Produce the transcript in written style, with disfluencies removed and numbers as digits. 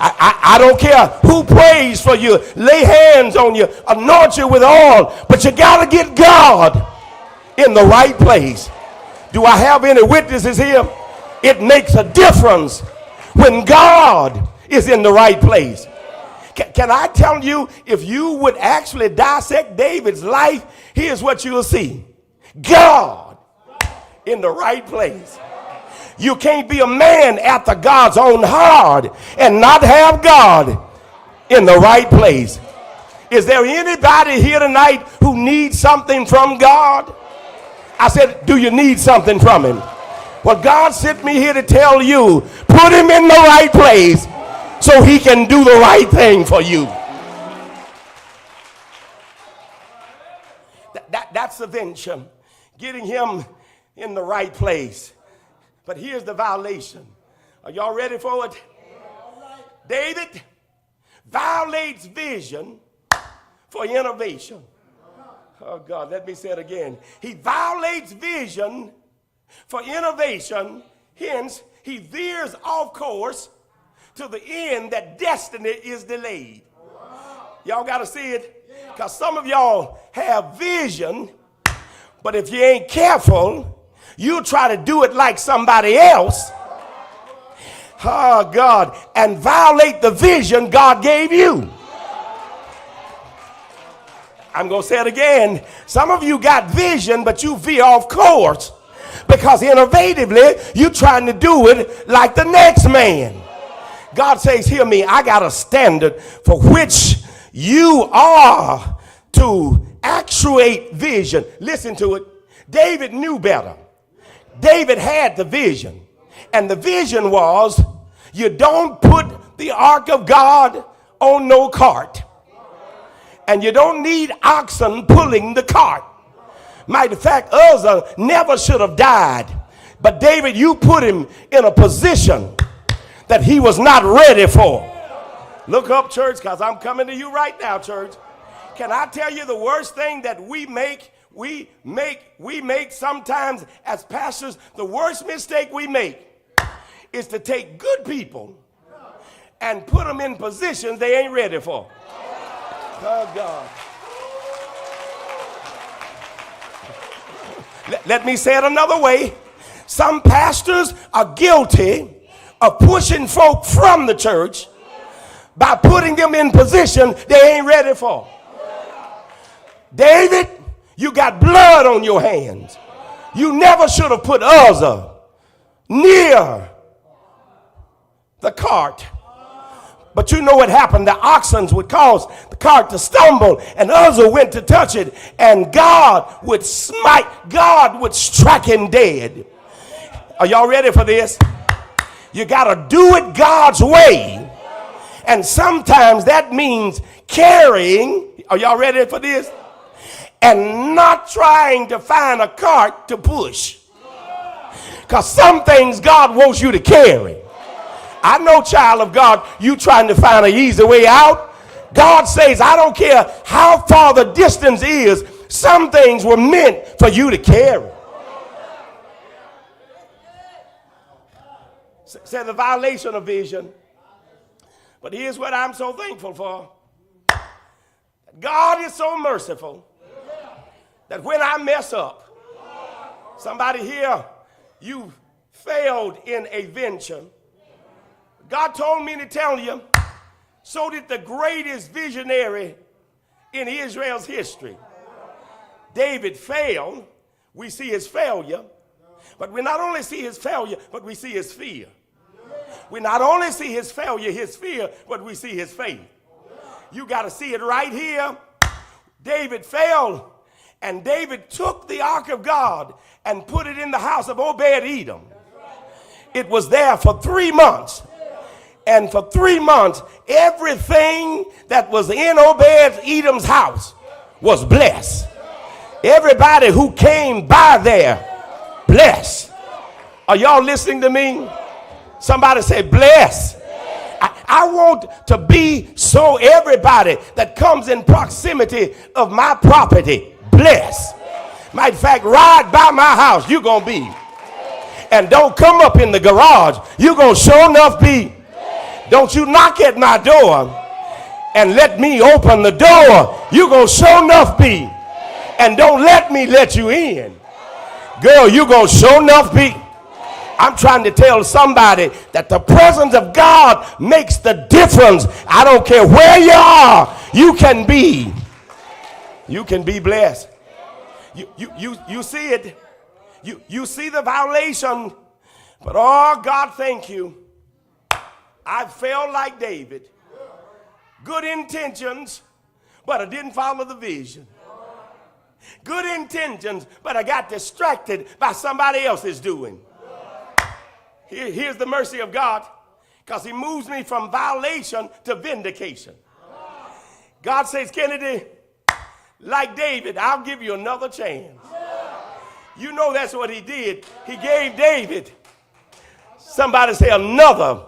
I don't care who prays for you, lay hands on you, anoint you with oil, but you got to get God in the right place. Do I have any witnesses here? It makes a difference when God is in the right place. Can I tell you, if you would actually dissect David's life, here's what you'll see. God in the right place. You can't be a man after God's own heart and not have God in the right place. Is there anybody here tonight who needs something from God? I said, do you need something from him? Well, God sent me here to tell you, put him in the right place so he can do the right thing for you. That's the venture, getting him in the right place. But here's the violation. Are y'all ready for it? David violates vision for innovation. Oh God, let me say it again. He violates vision for innovation. Hence, he veers off course to the end that destiny is delayed. Y'all got to see it? Because some of y'all have vision, but if you ain't careful, you'll try to do it like somebody else. Oh God, and violate the vision God gave you. I'm going to say it again. Some of you got vision, but you veer off course because innovatively you're trying to do it like the next man. God says, hear me, I got a standard for which you are to actuate vision. Listen to it. David knew better. David had the vision. And the vision was, you don't put the ark of God on no cart. And you don't need oxen pulling the cart. Matter of fact, Uzzah never should have died. But David, you put him in a position that he was not ready for. Look up, church, because I'm coming to you right now, church. Can I tell you the worst thing that we make sometimes as pastors, the worst mistake we make is to take good people and put them in positions they ain't ready for. Oh, God. Let me say it another way. Some pastors are guilty of pushing folk from the church by putting them in position they ain't ready for. David, you got blood on your hands. You never should have put Uzzah near the cart. But you know what happened? The oxen would cause the cart to stumble, and Uzzah went to touch it, and God would strike him dead. Are y'all ready for this? You got to do it God's way. And sometimes that means carrying. Are y'all ready for this? And not trying to find a cart to push. Because some things God wants you to carry. I know, child of God, you trying to find an easy way out. God says, I don't care how far the distance is, some things were meant for you to carry. Say the violation of vision. But here's what I'm so thankful for. God is so merciful that when I mess up, somebody here, you failed in a venture. God told me to tell you, so did the greatest visionary in Israel's history. David failed. We see his failure. But we not only see his failure, but we see his fear. We not only see his failure, his fear, but we see his faith. You got to see it right here. David failed, and David took the ark of God and put it in the house of Obed-Edom. It was there for 3 months. And for 3 months, everything that was in Obed-Edom's house was blessed. Everybody who came by there, blessed. Are y'all listening to me? Somebody say, bless. I want to be so everybody that comes in proximity of my property, bless. Matter of fact, ride by my house, you're going to be. And don't come up in the garage. You're going to sure enough be. Don't you knock at my door and let me open the door. You gonna sure enough be. And don't let me let you in. Girl, you gonna sure enough be. I'm trying to tell somebody that the presence of God makes the difference. I don't care where you are, you can be. You can be blessed. You see it. You see the violation. But oh, God, thank you. I felt like David. Good intentions, but I didn't follow the vision. Good intentions, but I got distracted by somebody else's doing. Here's the mercy of God, because he moves me from violation to vindication. God says, Kennedy, like David, I'll give you another chance. You know that's what he did. He gave David, somebody say, another